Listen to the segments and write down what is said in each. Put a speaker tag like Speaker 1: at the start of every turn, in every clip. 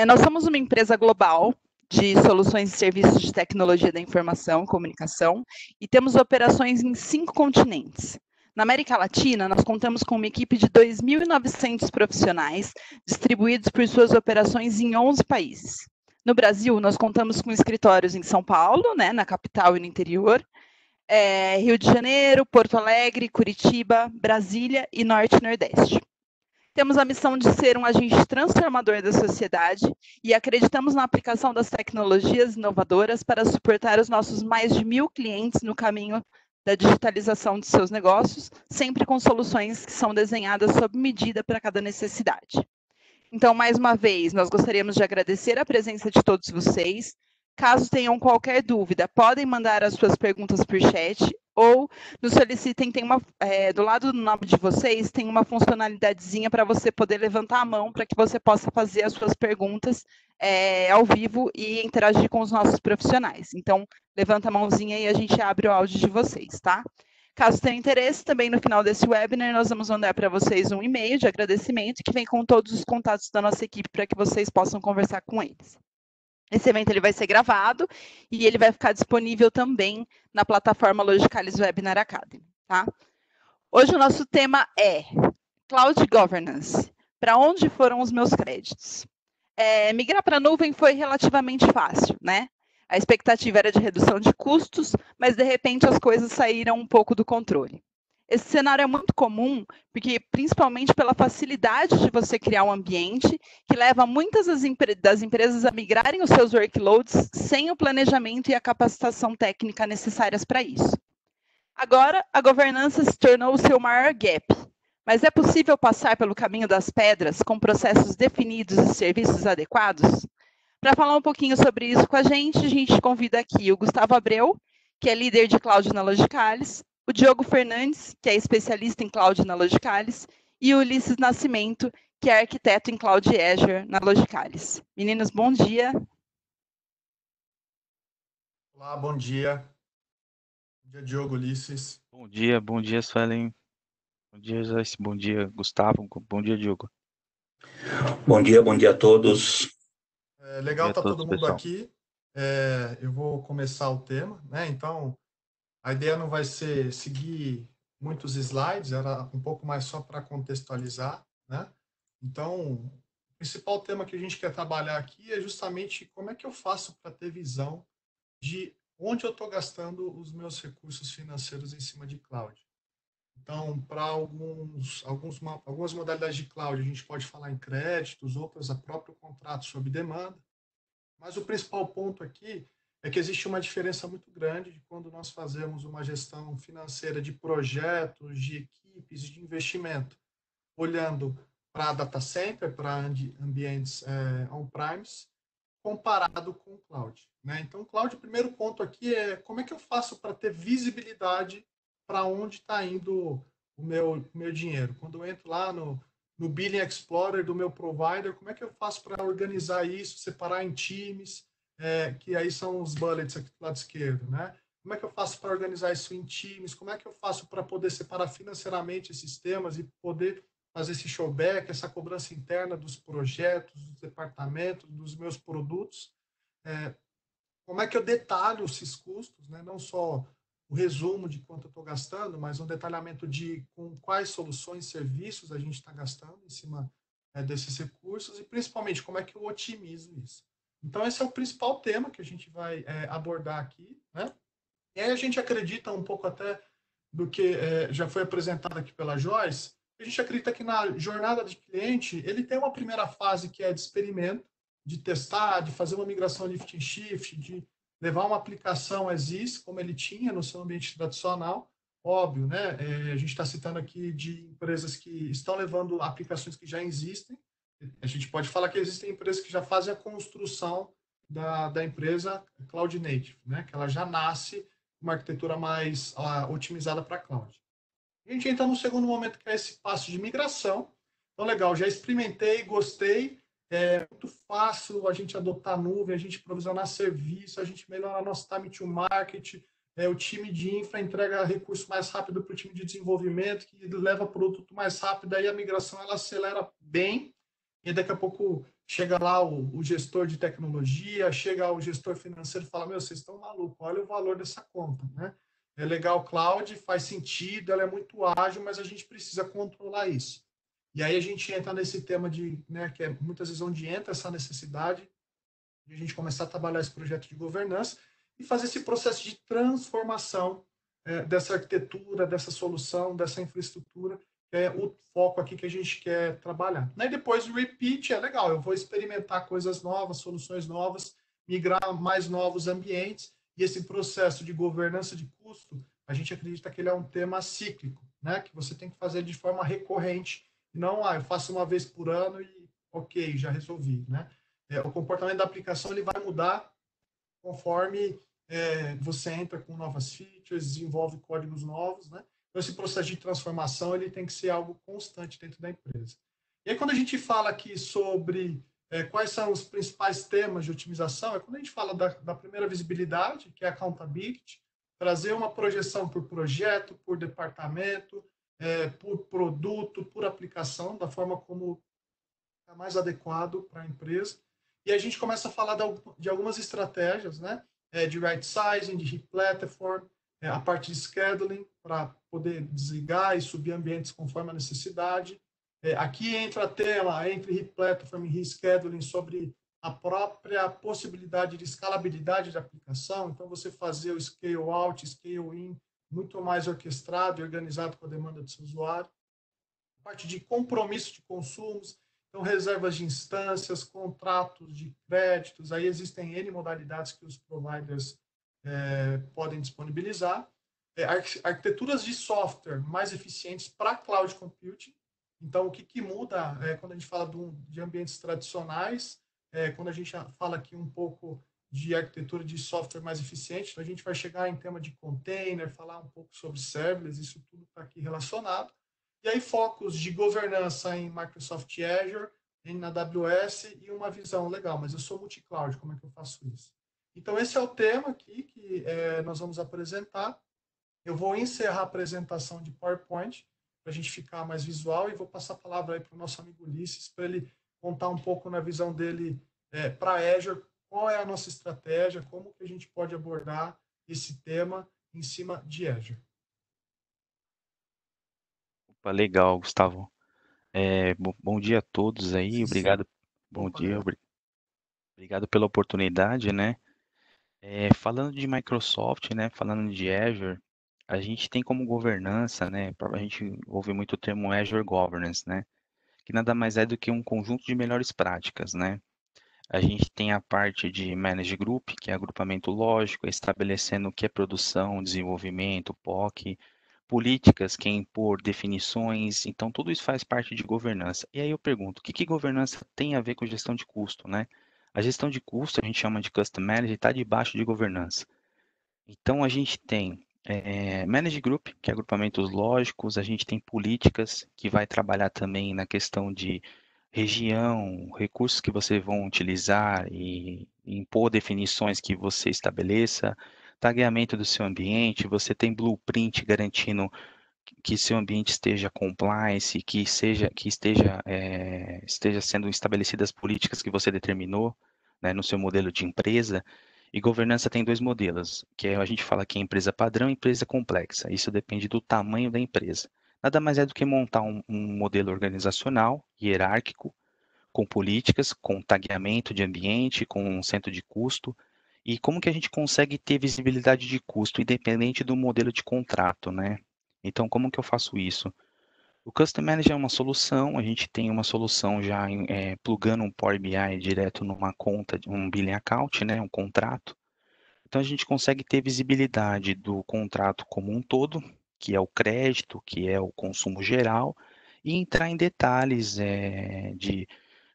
Speaker 1: Nós somos uma empresa global de soluções e serviços de tecnologia da informação e comunicação e temos operações em 5 continentes. Na América Latina, nós contamos com uma equipe de 2.900 profissionais distribuídos por suas operações em 11 países. No Brasil, nós contamos com escritórios em São Paulo, né, na capital e no interior, Rio de Janeiro, Porto Alegre, Curitiba, Brasília e Norte e Nordeste. Temos a missão de ser um agente transformador da sociedade e acreditamos na aplicação das tecnologias inovadoras para suportar os nossos mais de 1.000 clientes no caminho da digitalização de seus negócios, sempre com soluções que são desenhadas sob medida para cada necessidade. Então, mais uma vez, nós gostaríamos de agradecer a presença de todos vocês. Caso tenham qualquer dúvida, podem mandar as suas perguntas por chat ou nos solicitem, do lado do nome de vocês, tem uma funcionalidadezinha para você poder levantar a mão para que você possa fazer as suas perguntas ao vivo e interagir com os nossos profissionais. Então, levanta a mãozinha e a gente abre o áudio de vocês, tá? Caso tenham interesse, também no final desse webinar, nós vamos mandar para vocês um e-mail de agradecimento que vem com todos os contatos da nossa equipe para que vocês possam conversar com eles. Esse evento ele vai ser gravado e ele vai ficar disponível também na plataforma Logicalis Webinar Academy. Tá? Hoje o nosso tema é Cloud Governance. Para onde foram os meus créditos? Migrar para a nuvem foi relativamente fácil, né? A expectativa era de redução de custos, mas de repente as coisas saíram um pouco do controle. Esse cenário é muito comum, porque principalmente pela facilidade de você criar um ambiente que leva muitas das empresas a migrarem os seus workloads sem o planejamento e a capacitação técnica necessárias para isso. Agora, a governança se tornou o seu maior gap, mas é possível passar pelo caminho das pedras com processos definidos e serviços adequados? Para falar um pouquinho sobre isso com a gente convida aqui o Gustavo Abreu, que é líder de Cloud na Logicalis, o Diogo Fernandes, que é especialista em Cloud na Logicalis, e o Ulisses Nascimento, que é arquiteto em Cloud Azure na Logicalis. Meninos, bom dia.
Speaker 2: Olá, bom dia. Bom dia, Diogo, Ulisses.
Speaker 3: Bom dia, Suelen. Bom dia, Joyce. Bom dia, Gustavo. Bom dia, Diogo.
Speaker 4: Bom dia a todos.
Speaker 2: Legal estar todo mundo aqui. Eu vou começar o tema, né? Então, a ideia não vai ser seguir muitos slides, era um pouco mais só para contextualizar, né? Então, o principal tema que a gente quer trabalhar aqui é justamente como é que eu faço para ter visão de onde eu estou gastando os meus recursos financeiros em cima de cloud. Então, para algumas modalidades de cloud, a gente pode falar em créditos, outras a próprio contrato sob demanda. Mas o principal ponto aqui é que existe uma diferença muito grande de quando nós fazemos uma gestão financeira de projetos, de equipes, de investimento, olhando para data center, para ambientes on-premise, comparado com o cloud, né? Então, cloud, o primeiro ponto aqui é como é que eu faço para ter visibilidade para onde está indo o meu dinheiro. Quando eu entro lá no Billing Explorer do meu provider, como é que eu faço para organizar isso, separar em times, que aí são os bullets aqui do lado esquerdo, né? Como é que eu faço para organizar isso em times? Como é que eu faço para poder separar financeiramente esses temas e poder fazer esse showback, essa cobrança interna dos projetos, dos departamentos, dos meus produtos? Como é que eu detalho esses custos, né? Não só o resumo de quanto eu estou gastando, mas um detalhamento de com quais soluções, serviços a gente está gastando em cima desses recursos e, principalmente, como é que eu otimizo isso. Então, esse é o principal tema que a gente vai abordar aqui, né? E aí a gente acredita um pouco até do que já foi apresentado aqui pela Joyce. A gente acredita que na jornada de cliente, ele tem uma primeira fase que é de experimento, de testar, de fazer uma migração lift and shift, de levar uma aplicação as is, como ele tinha no seu ambiente tradicional. Óbvio, né? A gente está citando aqui de empresas que estão levando aplicações que já existem. A gente pode falar que existem empresas que já fazem a construção da empresa Cloud Native, né? Que ela já nasce uma arquitetura mais otimizada para cloud. A gente entra no segundo momento, que é esse passo de migração. Então, legal, já experimentei, gostei. É muito fácil a gente adotar a nuvem, a gente provisionar serviço, a gente melhorar nosso time to market, o time de infra entrega recurso mais rápido para o time de desenvolvimento, que leva produto mais rápido, aí a migração ela acelera bem, e daqui a pouco, chega lá o gestor de tecnologia, chega o gestor financeiro e fala, vocês estão malucos, olha o valor dessa conta, né? É legal cloud, faz sentido, ela é muito ágil, mas a gente precisa controlar isso. E aí a gente entra nesse tema de, né, que é muitas vezes onde entra essa necessidade de a gente começar a trabalhar esse projeto de governança e fazer esse processo de transformação dessa arquitetura, dessa solução, dessa infraestrutura, que é o foco aqui que a gente quer trabalhar. E depois o repeat é legal, eu vou experimentar coisas novas, soluções novas, migrar mais novos ambientes, e esse processo de governança de custo, a gente acredita que ele é um tema cíclico, né? Que você tem que fazer de forma recorrente, não, eu faço uma vez por ano e ok, já resolvi, né? O comportamento da aplicação ele vai mudar conforme você entra com novas features, desenvolve códigos novos, né? Então, esse processo de transformação ele tem que ser algo constante dentro da empresa. E aí, quando a gente fala aqui sobre quais são os principais temas de otimização, é quando a gente fala da primeira visibilidade, que é a accountability, trazer uma projeção por projeto, por departamento, por produto, por aplicação, da forma como é mais adequado para a empresa. E a gente começa a falar de algumas estratégias, né? De right sizing, de replatform, a parte de scheduling, para poder desligar e subir ambientes conforme a necessidade. Aqui entra a tela entre replatform e rescheduling sobre a própria possibilidade de escalabilidade de aplicação. Então, você fazer o scale out, scale in, muito mais orquestrado e organizado com a demanda do seu usuário. A parte de compromisso de consumos, então, reservas de instâncias, contratos de créditos, aí existem N modalidades que os providers podem disponibilizar. Arquiteturas de software mais eficientes para cloud computing. Então, o que muda quando a gente fala de ambientes tradicionais, quando a gente fala aqui um pouco de arquitetura de software mais eficiente, então a gente vai chegar em tema de container, falar um pouco sobre serverless, isso tudo está aqui relacionado. E aí, focos de governança em Microsoft Azure, na AWS e uma visão legal, mas eu sou multi-cloud, como é que eu faço isso? Então, esse é o tema aqui que nós vamos apresentar. Eu vou encerrar a apresentação de PowerPoint, para a gente ficar mais visual, e vou passar a palavra aí para o nosso amigo Ulisses, para ele contar um pouco na visão dele para Azure, qual é a nossa estratégia, como que a gente pode abordar esse tema em cima de Azure.
Speaker 3: Opa, legal, Gustavo. Bom dia a todos aí, obrigado. Bom dia, obrigado pela oportunidade, né? Falando de Microsoft, né? Falando de Azure, a gente tem como governança, né? A gente ouve muito o termo Azure Governance, né? Que nada mais é do que um conjunto de melhores práticas, né? A gente tem a parte de Manage Group, que é agrupamento lógico, estabelecendo o que é produção, desenvolvimento, POC, políticas, quem impor, definições, então tudo isso faz parte de governança. E aí eu pergunto, o que governança tem a ver com gestão de custo, né? A gestão de custo, a gente chama de Custom Management, está debaixo de governança. Então a gente tem Manage Group, que é agrupamentos lógicos, a gente tem políticas, que vai trabalhar também na questão de região, recursos que vocês vão utilizar e impor definições que você estabeleça, tagueamento do seu ambiente, você tem blueprint garantindo que seu ambiente esteja compliance, que esteja sendo estabelecidas políticas que você determinou, né, no seu modelo de empresa. E governança tem dois modelos, que a gente fala que é empresa padrão e empresa complexa. Isso depende do tamanho da empresa. Nada mais é do que montar um modelo organizacional, hierárquico, com políticas, com tagueamento de ambiente, com um centro de custo, e como que a gente consegue ter visibilidade de custo, independente do modelo de contrato, né? Então, como que eu faço isso? O Custom Manager é uma solução, a gente tem uma solução já plugando um Power BI direto numa conta, um billing account, né, um contrato. Então, a gente consegue ter visibilidade do contrato como um todo, que é o crédito, que é o consumo geral, e entrar em detalhes de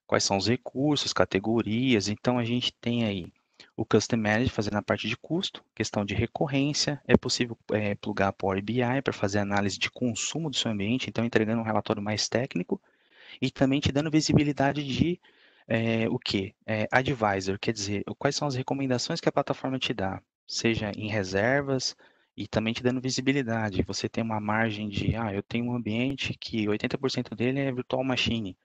Speaker 3: quais são os recursos, categorias. Então, a gente tem aí o Custom Manager fazendo a parte de custo, questão de recorrência, é possível plugar a Power BI para fazer análise de consumo do seu ambiente, então entregando um relatório mais técnico e também te dando visibilidade de o que? Advisor, quer dizer, quais são as recomendações que a plataforma te dá, seja em reservas e também te dando visibilidade. Você tem uma margem de, eu tenho um ambiente que 80% dele é virtual machine,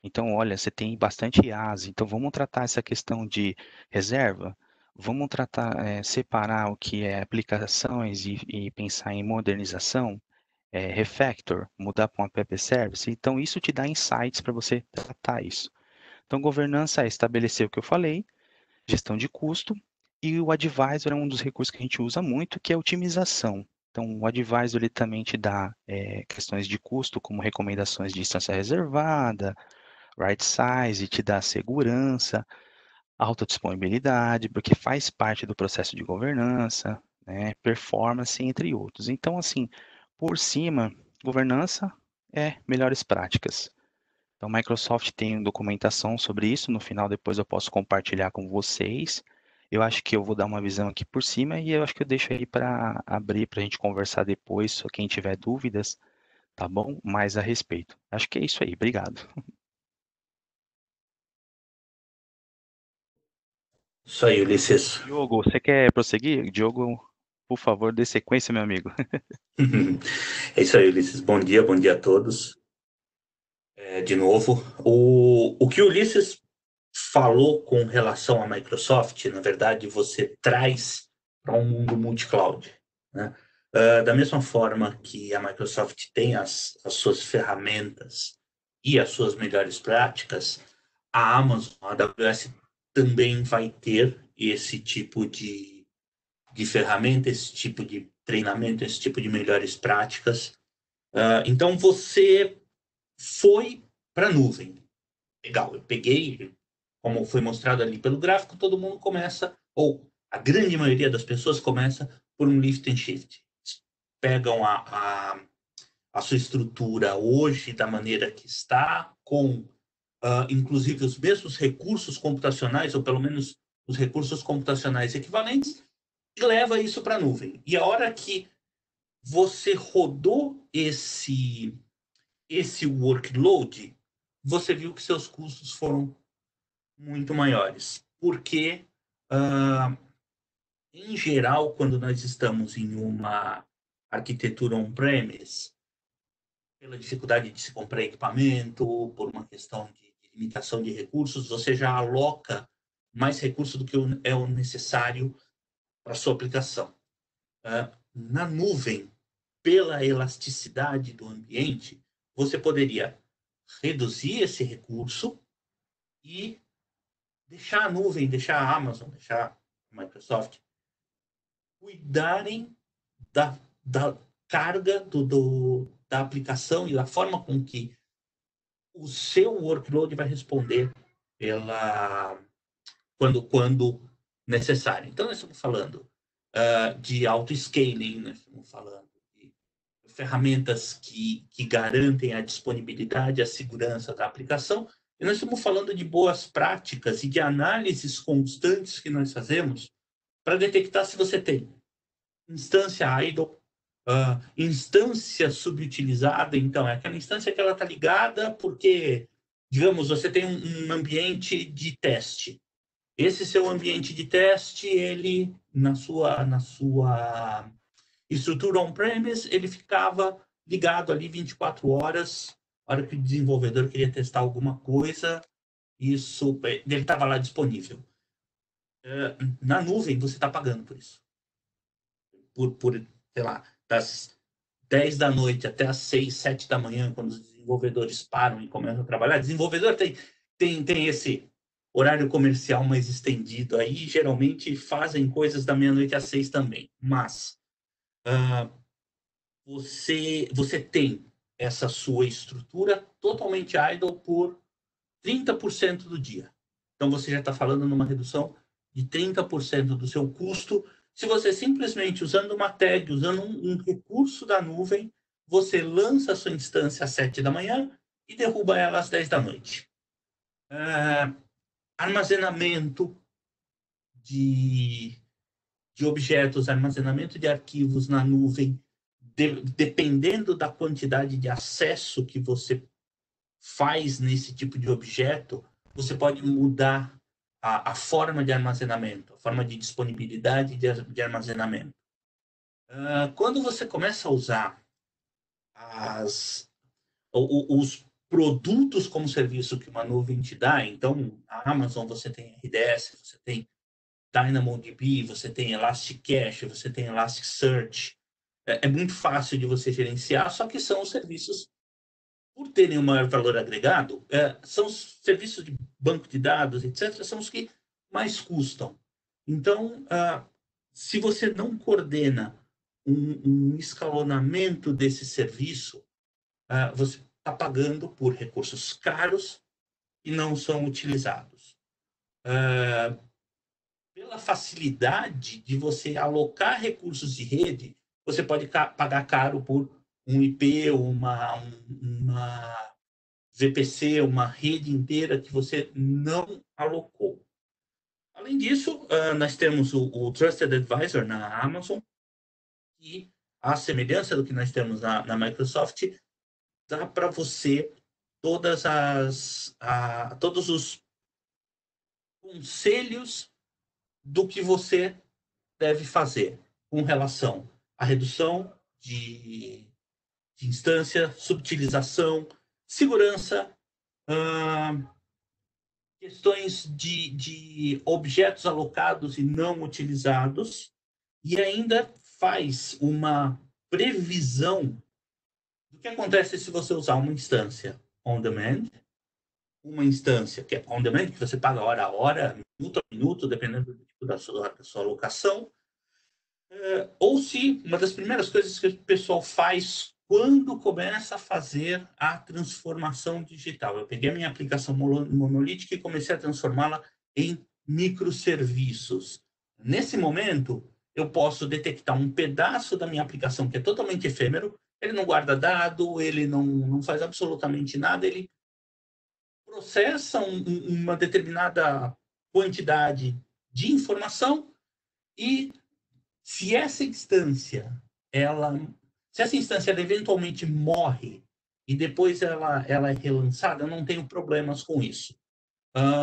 Speaker 3: Então, olha, você tem bastante IaaS, então vamos tratar essa questão de reserva, vamos tratar, separar o que é aplicações e pensar em modernização, refactor, mudar para um app service. Então, isso te dá insights para você tratar isso. Então, governança é estabelecer o que eu falei, gestão de custo, e o advisor é um dos recursos que a gente usa muito, que é a otimização. Então, o advisor ele também te dá questões de custo, como recomendações de instância reservada, right size, te dá segurança, autodisponibilidade, porque faz parte do processo de governança, né, performance, entre outros. Então, assim, por cima, governança é melhores práticas. Então, a Microsoft tem documentação sobre isso, no final depois eu posso compartilhar com vocês. Eu acho que eu vou dar uma visão aqui por cima e eu acho que eu deixo aí para abrir para a gente conversar depois, só quem tiver dúvidas, tá bom? Mais a respeito. Acho que é isso aí, obrigado.
Speaker 4: Isso aí, Ulisses.
Speaker 3: Diogo, você quer prosseguir? Diogo, por favor, dê sequência, meu amigo.
Speaker 4: É isso aí, Ulisses. Bom dia a todos. De novo, o que o Ulisses falou com relação à Microsoft, na verdade, você traz para um mundo multi-cloud, né? Da mesma forma que a Microsoft tem as suas ferramentas e as suas melhores práticas, a Amazon, a AWS, também vai ter esse tipo de ferramenta, esse tipo de treinamento, esse tipo de melhores práticas. Então, você foi para a nuvem. Legal, eu peguei, como foi mostrado ali pelo gráfico, todo mundo começa, ou a grande maioria das pessoas começa por um lift and shift. Pegam a sua estrutura hoje da maneira que está, com inclusive os mesmos recursos computacionais, ou pelo menos os recursos computacionais equivalentes, e leva isso para a nuvem. E a hora que você rodou esse workload, você viu que seus custos foram muito maiores. Porque, em geral, quando nós estamos em uma arquitetura on-premise, pela dificuldade de se comprar equipamento, por uma questão de limitação de recursos, você já aloca mais recursos do que é o necessário para a sua aplicação. Na nuvem, pela elasticidade do ambiente, você poderia reduzir esse recurso e deixar a nuvem, deixar a Amazon, deixar a Microsoft cuidarem da carga da aplicação e da forma com que o seu workload vai responder quando necessário. Então, nós estamos falando de auto-scaling, nós estamos falando de ferramentas que garantem a disponibilidade, a segurança da aplicação, e nós estamos falando de boas práticas e de análises constantes que nós fazemos para detectar se você tem instância idle, instância subutilizada. Então, é aquela instância que ela está ligada porque, digamos, você tem um ambiente de teste. Esse seu ambiente de teste, ele, na sua estrutura on-premise, ele ficava ligado ali 24 horas, a hora que o desenvolvedor queria testar alguma coisa, ele estava lá disponível. Na nuvem, você está pagando por isso. Por, sei lá, das 10 da noite até as 6, 7 da manhã, quando os desenvolvedores param e começam a trabalhar. Desenvolvedor tem esse horário comercial mais estendido aí, geralmente fazem coisas da meia-noite às 6 também. Mas você tem essa sua estrutura totalmente idle por 30% do dia. Então, você já está falando numa redução de 30% do seu custo. Se você simplesmente, usando uma tag, usando um recurso da nuvem, você lança a sua instância às 7 da manhã e derruba ela às 10 da noite. Armazenamento de objetos, armazenamento de arquivos na nuvem, dependendo da quantidade de acesso que você faz nesse tipo de objeto, você pode mudar a forma de armazenamento, a forma de disponibilidade de armazenamento. Quando você começa a usar os produtos como serviço que uma nuvem te dá. Então, a Amazon, você tem RDS, você tem DynamoDB, você tem Elastic Cache, você tem Elasticsearch. É muito fácil de você gerenciar, só que são os serviços, por terem um maior valor agregado, são os serviços de banco de dados, etc., são os que mais custam. Então, se você não coordena um escalonamento desse serviço, você está pagando por recursos caros e não são utilizados. Pela facilidade de você alocar recursos de rede, você pode pagar caro por um IP, uma VPC, uma rede inteira que você não alocou. Além disso, nós temos o Trusted Advisor na Amazon, e a semelhança do que nós temos na Microsoft, dá para você todos os conselhos do que você deve fazer com relação à redução de instância, subutilização, segurança, questões de objetos alocados e não utilizados, e ainda faz uma previsão do que acontece se você usar uma instância on-demand, uma instância que é on-demand, que você paga hora a hora, minuto a minuto, dependendo do tipo da sua alocação, ou se uma das primeiras coisas que o pessoal faz quando começa a fazer a transformação digital. Eu peguei a minha aplicação monolítica e comecei a transformá-la em microserviços. Nesse momento, eu posso detectar um pedaço da minha aplicação que é totalmente efêmero, ele não guarda dado, ele não faz absolutamente nada, ele processa uma determinada quantidade de informação, e se essa instância ela eventualmente morre e depois ela é relançada, eu não tenho problemas com isso.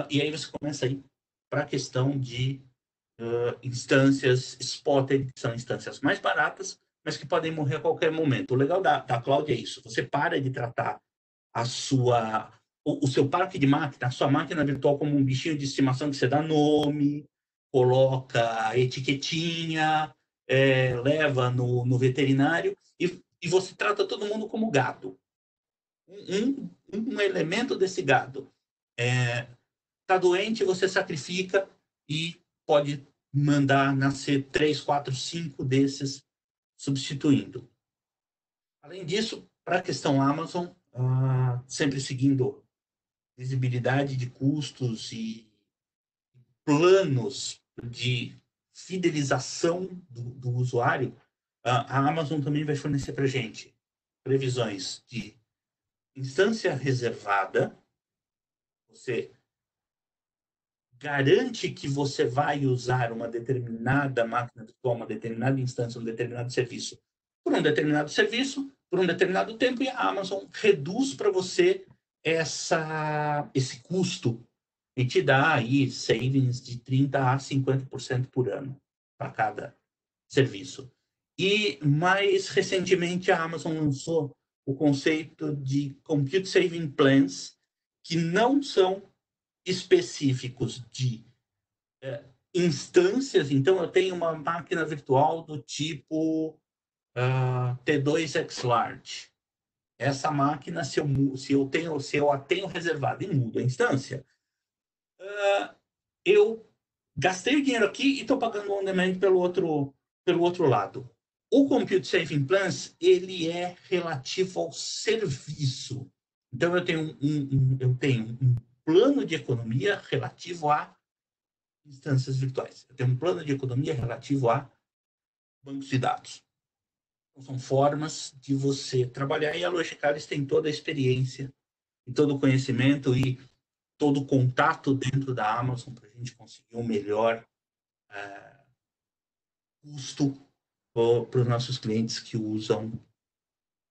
Speaker 4: E aí você começa a ir para a questão de instâncias spotted, que são instâncias mais baratas, mas que podem morrer a qualquer momento. O legal da cloud é isso: você para de tratar o seu parque de máquina, a sua máquina virtual, como um bichinho de estimação que você dá nome, coloca etiquetinha, leva no veterinário, e você trata todo mundo como gado. Um elemento desse gado está doente, você sacrifica e pode mandar nascer 3, 4, 5 desses substituindo. Além disso, para a questão Amazon, sempre seguindo visibilidade de custos e planos de fidelização do usuário, a Amazon também vai fornecer para a gente previsões de instância reservada. Você garante que você vai usar uma determinada máquina virtual, uma determinada instância, um determinado serviço, por um determinado serviço, por um determinado tempo, e a Amazon reduz para você esse custo e te dá aí savings de 30% a 50% por ano para cada serviço. E mais recentemente a Amazon lançou o conceito de Compute Saving Plans, que não são específicos de instâncias. Então, eu tenho uma máquina virtual do tipo T2X Large. Essa máquina, se eu a tenho reservada e mudo a instância, eu gastei o dinheiro aqui e estou pagando on demand pelo outro lado. O Compute Saving Plans, ele é relativo ao serviço. Então, eu tenho um plano de economia relativo a instâncias virtuais. Eu tenho um plano de economia relativo a bancos de dados. Então, são formas de você trabalhar, e a Logicalis tem toda a experiência e todo o conhecimento e todo o contato dentro da Amazon para a gente conseguir um melhor custo para os nossos clientes que usam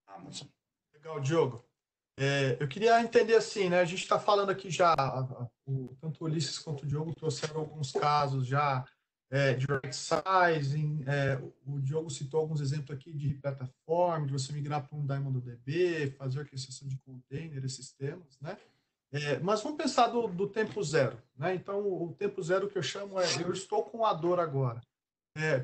Speaker 4: a Amazon.
Speaker 2: Legal, Diogo. Eu queria entender assim, né? A gente está falando aqui já, tanto o Ulisses quanto o Diogo trouxeram alguns casos já de right sizing, o Diogo citou alguns exemplos aqui de plataforma, de você migrar para um DynamoDB, fazer orquestração de container, esses temas, né? Mas vamos pensar do tempo zero, né? Então, o tempo zero que eu chamo eu estou com a dor agora.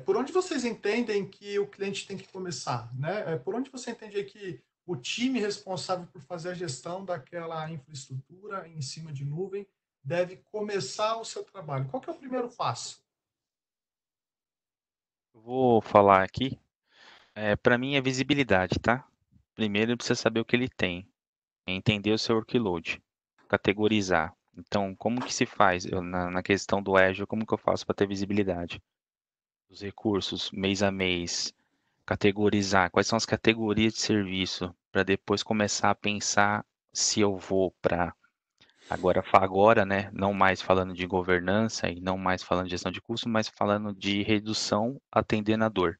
Speaker 2: Por onde vocês entendem que o cliente tem que começar, né? Por onde você entende que o time responsável por fazer a gestão daquela infraestrutura em cima de nuvem deve começar o seu trabalho? Qual que é o primeiro passo?
Speaker 3: Eu vou falar aqui. Para mim é visibilidade, tá? Primeiro ele precisa saber o que ele tem, entender o seu workload, categorizar. Então, como que se faz? Na questão do Azure, como que eu faço para ter visibilidade? Os recursos, mês a mês, categorizar. Quais são as categorias de serviço? Para depois começar a pensar se eu vou para agora, né? Não mais falando de governança e não mais falando de gestão de custo, mas falando de redução atendendo a dor.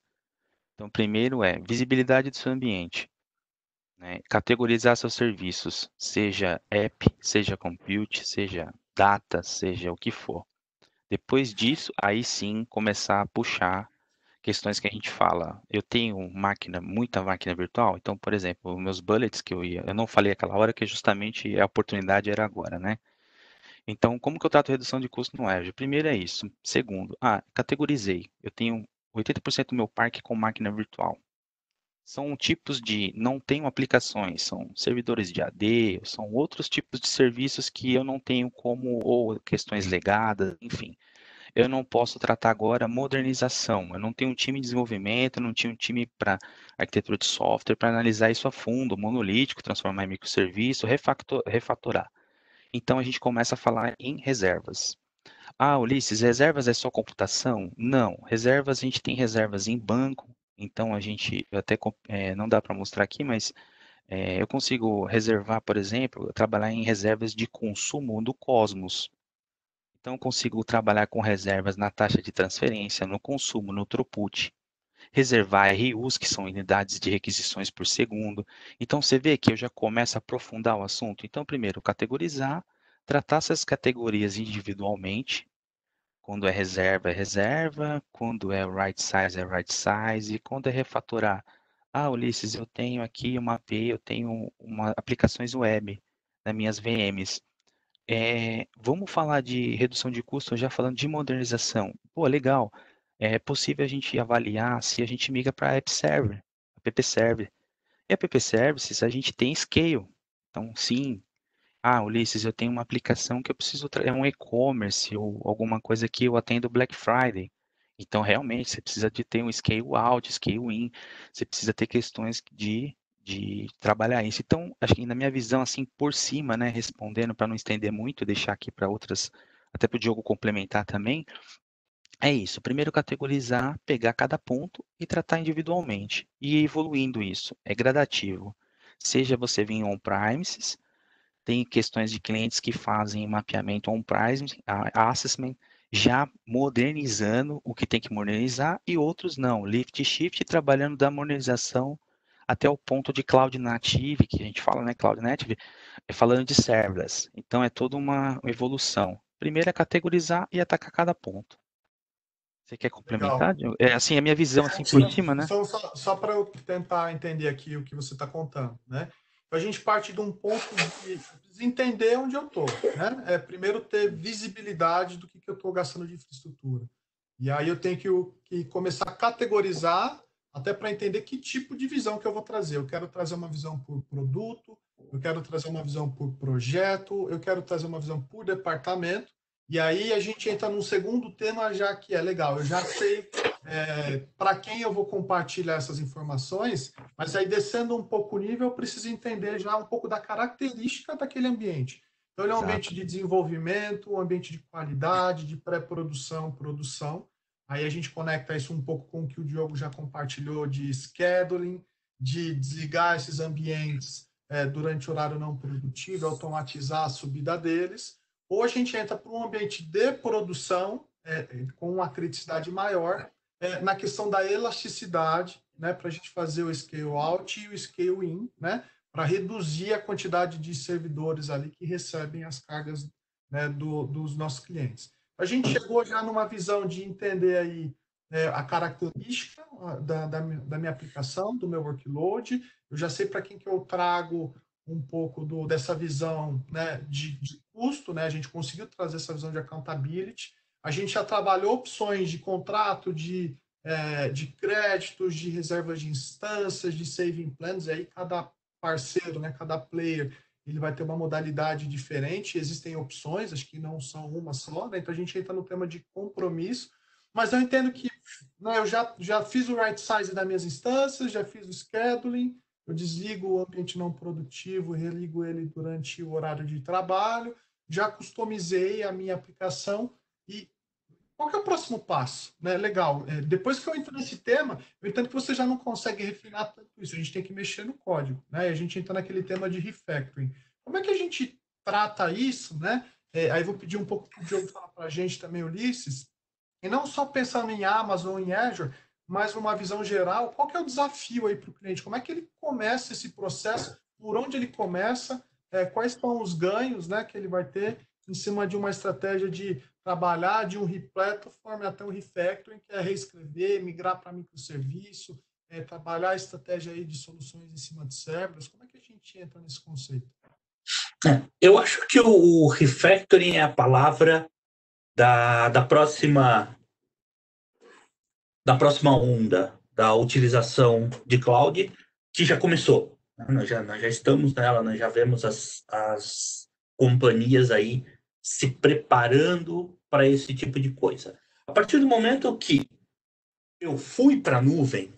Speaker 3: Então, primeiro é visibilidade do seu ambiente, né? Categorizar seus serviços, seja app, seja compute, seja data, seja o que for. Depois disso, aí sim começar a puxar questões que a gente fala. Eu tenho muita máquina virtual, então, por exemplo, os meus bullets que eu não falei aquela hora que justamente a oportunidade era agora, né? Então, como que eu trato redução de custo no Azure? Primeiro é isso. Segundo, categorizei. Eu tenho 80% do meu parque com máquina virtual. São tipos não tenho aplicações, são servidores de AD, são outros tipos de serviços que eu não tenho como, ou questões legadas, enfim. Eu não posso tratar agora modernização. Eu não tenho um time de desenvolvimento, eu não tinha um time para arquitetura de software para analisar isso a fundo, monolítico, transformar em microserviço, refatorar. Então a gente começa a falar em reservas. Ulisses, reservas é só computação? Não, reservas a gente tem reservas em banco, então eu até não dá para mostrar aqui, mas eu consigo reservar, por exemplo, trabalhar em reservas de consumo do Cosmos. Então eu consigo trabalhar com reservas na taxa de transferência, no consumo, no throughput. Reservar RUs, que são unidades de requisições por segundo. Então você vê que eu já começo a aprofundar o assunto. Então, primeiro, categorizar, tratar essas categorias individualmente. Quando é reserva. Quando é right size. E quando é refatorar. Ulisses, eu tenho aqui uma API, eu tenho aplicações web nas minhas VMs. Vamos falar de redução de custo, já falando de modernização. Pô, legal. É possível a gente avaliar se a gente migra para App Server, App Server. E App Services a gente tem scale. Então, sim, Ulisses, eu tenho uma aplicação que eu preciso, é um e-commerce ou alguma coisa que eu atendo Black Friday. Então, realmente, você precisa de ter um scale out, scale in, você precisa ter questões de trabalhar isso. Então, acho que na minha visão, assim, por cima, né, respondendo para não estender muito, deixar aqui para outras, até para o Diogo complementar também, é isso. Primeiro, categorizar, pegar cada ponto e tratar individualmente. E ir evoluindo isso. É gradativo. Seja você vir on-premises, tem questões de clientes que fazem mapeamento on-premise, assessment, já modernizando o que tem que modernizar, e outros não, lift e shift, trabalhando da modernização até o ponto de cloud native, que a gente fala, né, cloud native, falando de serverless. Então, é toda uma evolução. Primeiro é categorizar e atacar cada ponto. Você quer
Speaker 2: Legal.
Speaker 3: complementar? É assim, a minha visão, assim, por
Speaker 2: Sim,
Speaker 3: cima, né?
Speaker 2: então só para eu tentar entender aqui o que você está contando, né? Então, a gente parte de um ponto de entender onde eu estou, né? Primeiro ter visibilidade do que eu estou gastando de infraestrutura. E aí eu tenho que começar a categorizar até para entender que tipo de visão que eu vou trazer. Eu quero trazer uma visão por produto, eu quero trazer uma visão por projeto, eu quero trazer uma visão por departamento. E aí a gente entra num segundo tema já que é legal. Eu já sei para quem eu vou compartilhar essas informações, mas aí descendo um pouco o nível, eu preciso entender já um pouco da característica daquele ambiente. Então, ele é um ambiente de desenvolvimento, um ambiente de qualidade, de pré-produção, produção. Aí a gente conecta isso um pouco com o que o Diogo já compartilhou de scheduling, de desligar esses ambientes durante o horário não produtivo, automatizar a subida deles. Ou a gente entra para um ambiente de produção, com uma criticidade maior, na questão da elasticidade, né, para a gente fazer o scale out e o scale in, né, para reduzir a quantidade de servidores ali que recebem as cargas, né, dos nossos clientes. A gente chegou já numa visão de entender aí a característica da minha aplicação, do meu workload. Eu já sei para quem que eu trago um pouco dessa visão, né, de custo, né? A gente conseguiu trazer essa visão de accountability. A gente já trabalhou opções de contrato, de créditos, de reservas de instâncias, de saving plans, e aí cada parceiro, né, cada player, ele vai ter uma modalidade diferente, existem opções, acho que não são uma só, né? Então a gente entra no tema de compromisso, mas eu entendo que, né, eu já fiz o right size das minhas instâncias, já fiz o scheduling, eu desligo o ambiente não produtivo, religo ele durante o horário de trabalho, já customizei a minha aplicação e qual que é o próximo passo? Né? Legal. Depois que eu entro nesse tema, eu entendo que você já não consegue refinar tanto isso. A gente tem que mexer no código. Né? E a gente entra naquele tema de refactoring. Como é que a gente trata isso? Né? Aí vou pedir um pouco para o Diogo falar para a gente também, Ulisses. E não só pensando em Amazon ou em Azure, mas numa visão geral, qual que é o desafio aí para o cliente? Como é que ele começa esse processo? Por onde ele começa? Quais são os ganhos, né, que ele vai ter em cima de uma estratégia de trabalhar de um replatform até um refactoring, que é reescrever, migrar para microserviço, trabalhar a estratégia aí de soluções em cima de serverless. Como é que a gente entra nesse conceito?
Speaker 4: Eu acho que o refactoring é a palavra da próxima onda da utilização de cloud, que já começou. Nós já estamos nela, nós já vemos as companhias aí se preparando para esse tipo de coisa. A partir do momento que eu fui para a nuvem,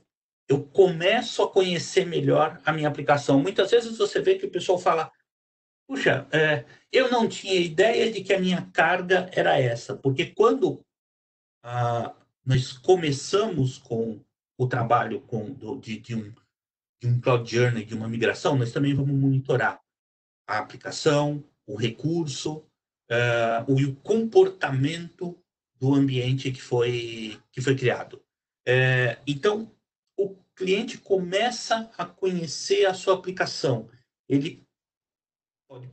Speaker 4: eu começo a conhecer melhor a minha aplicação. Muitas vezes você vê que o pessoal fala, puxa, eu não tinha ideia de que a minha carga era essa, porque quando nós começamos com o trabalho de um Cloud Journey, de uma migração, nós também vamos monitorar a aplicação, o recurso, o comportamento do ambiente que foi criado. Então, o cliente começa a conhecer a sua aplicação. Ele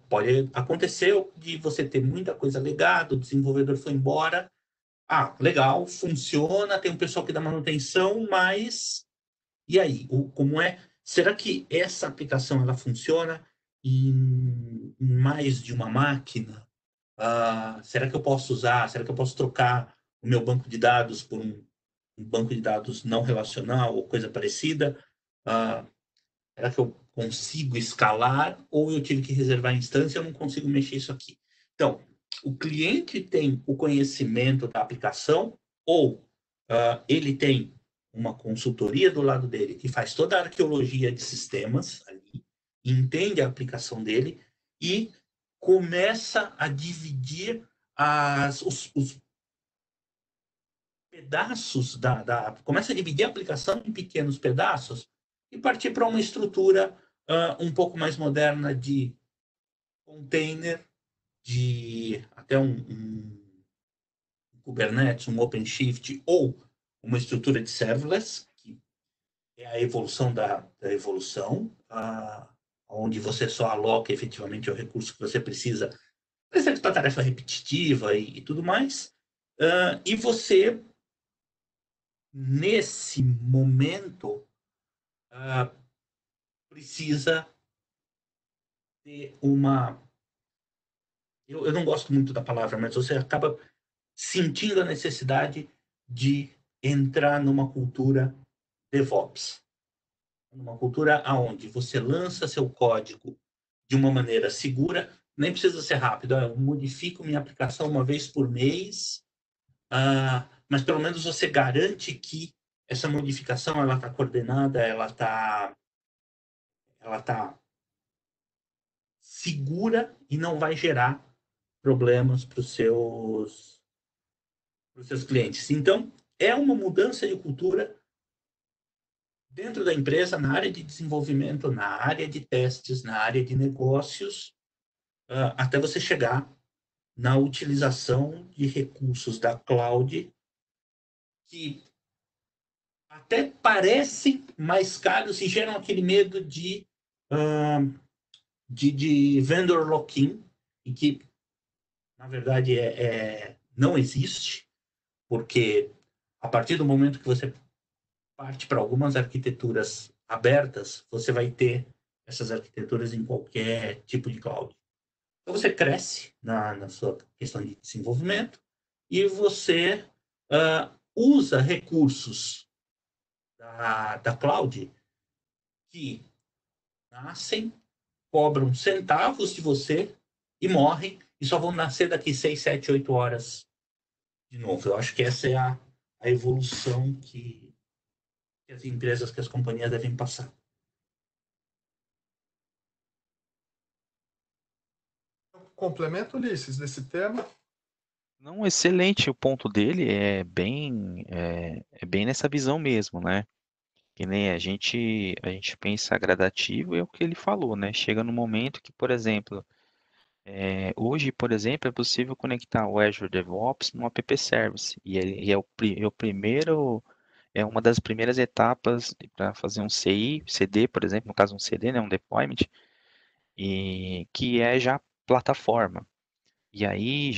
Speaker 4: pode acontecer de você ter muita coisa legada, o desenvolvedor foi embora. Legal, funciona, tem um pessoal que dá manutenção, mas e aí? Como é? Será que essa aplicação ela funciona em mais de uma máquina? Será que eu posso usar? Será que eu posso trocar o meu banco de dados por um banco de dados não relacional ou coisa parecida? Será que eu consigo escalar ou eu tive que reservar instância e eu não consigo mexer isso aqui? Então, o cliente tem o conhecimento da aplicação ou ele tem uma consultoria do lado dele que faz toda a arqueologia de sistemas ali, entende a aplicação dele e começa a dividir os pedaços começa a dividir a aplicação em pequenos pedaços e partir para uma estrutura um pouco mais moderna de container, de até um Kubernetes, um OpenShift ou uma estrutura de serverless, que é a evolução da evolução, onde você só aloca efetivamente o recurso que você precisa para executar tarefa repetitiva e tudo mais. E você, nesse momento, precisa ter uma... Eu não gosto muito da palavra, mas você acaba sentindo a necessidade de entrar numa cultura DevOps. Numa cultura onde você lança seu código de uma maneira segura, nem precisa ser rápido. Eu modifico minha aplicação uma vez por mês, mas pelo menos você garante que essa modificação ela está coordenada, ela está segura e não vai gerar problemas para os seus clientes. Então, é uma mudança de cultura dentro da empresa, na área de desenvolvimento, na área de testes, na área de negócios, até você chegar na utilização de recursos da cloud que até parecem mais caros e geram aquele medo de vendor lock-in, e que, na verdade, não existe, porque a partir do momento que você parte para algumas arquiteturas abertas, você vai ter essas arquiteturas em qualquer tipo de cloud. Então, você cresce na sua questão de desenvolvimento e você usa recursos da cloud que nascem, cobram centavos de você e morrem e só vão nascer daqui 6, 7, 8 horas de novo. Eu acho que essa é a evolução que as empresas, que as companhias devem passar.
Speaker 2: Complemento, Ulisses, desse tema?
Speaker 3: Não, excelente, o ponto dele é bem nessa visão mesmo, né? Que nem a gente pensa gradativo, é o que ele falou, né? Chega no momento que, por exemplo, hoje, por exemplo, é possível conectar o Azure DevOps no App Service, e ele é o primeiro, é uma das primeiras etapas para fazer um CI, CD, por exemplo, no caso um CD, né, um deployment, e que é já plataforma. E aí,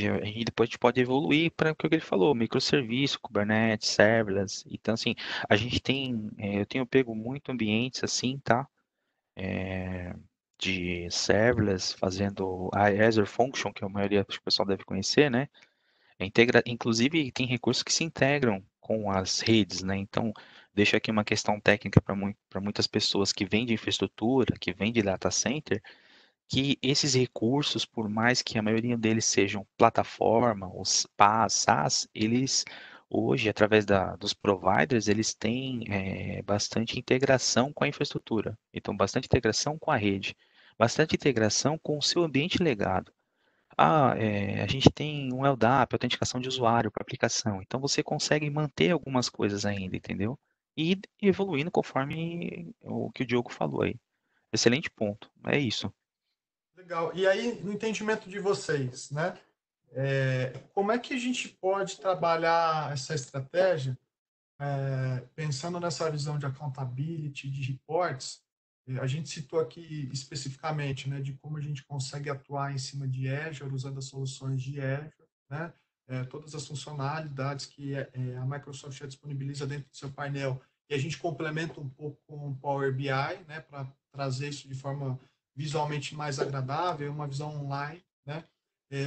Speaker 3: depois a gente pode evoluir para o que ele falou, microserviço, Kubernetes, serverless. Então, assim, eu tenho pego muito ambientes assim, tá? É, de serverless, fazendo a Azure Function, que a maioria acho que o pessoal deve conhecer, né? Inclusive, tem recursos que se integram com as redes, né? Então, deixo aqui uma questão técnica para muitas pessoas que vêm de infraestrutura, que vêm de data center, que esses recursos, por mais que a maioria deles sejam plataforma, os PaaS, SaaS, eles hoje, através dos providers, eles têm bastante integração com a infraestrutura. Então, bastante integração com a rede, bastante integração com o seu ambiente legado. A gente tem um LDAP, autenticação de usuário para aplicação. Então, você consegue manter algumas coisas ainda, entendeu? E ir evoluindo conforme o que o Diogo falou aí. Excelente ponto. É isso.
Speaker 2: Legal. E aí, no entendimento de vocês, né? Como é que a gente pode trabalhar essa estratégia, pensando nessa visão de accountability, de reports? A gente citou aqui especificamente, né, de como a gente consegue atuar em cima de Azure, usando as soluções de Azure, né? Todas as funcionalidades que a Microsoft já disponibiliza dentro do seu painel, e a gente complementa um pouco com o Power BI, né, para trazer isso de forma visualmente mais agradável, uma visão online, né?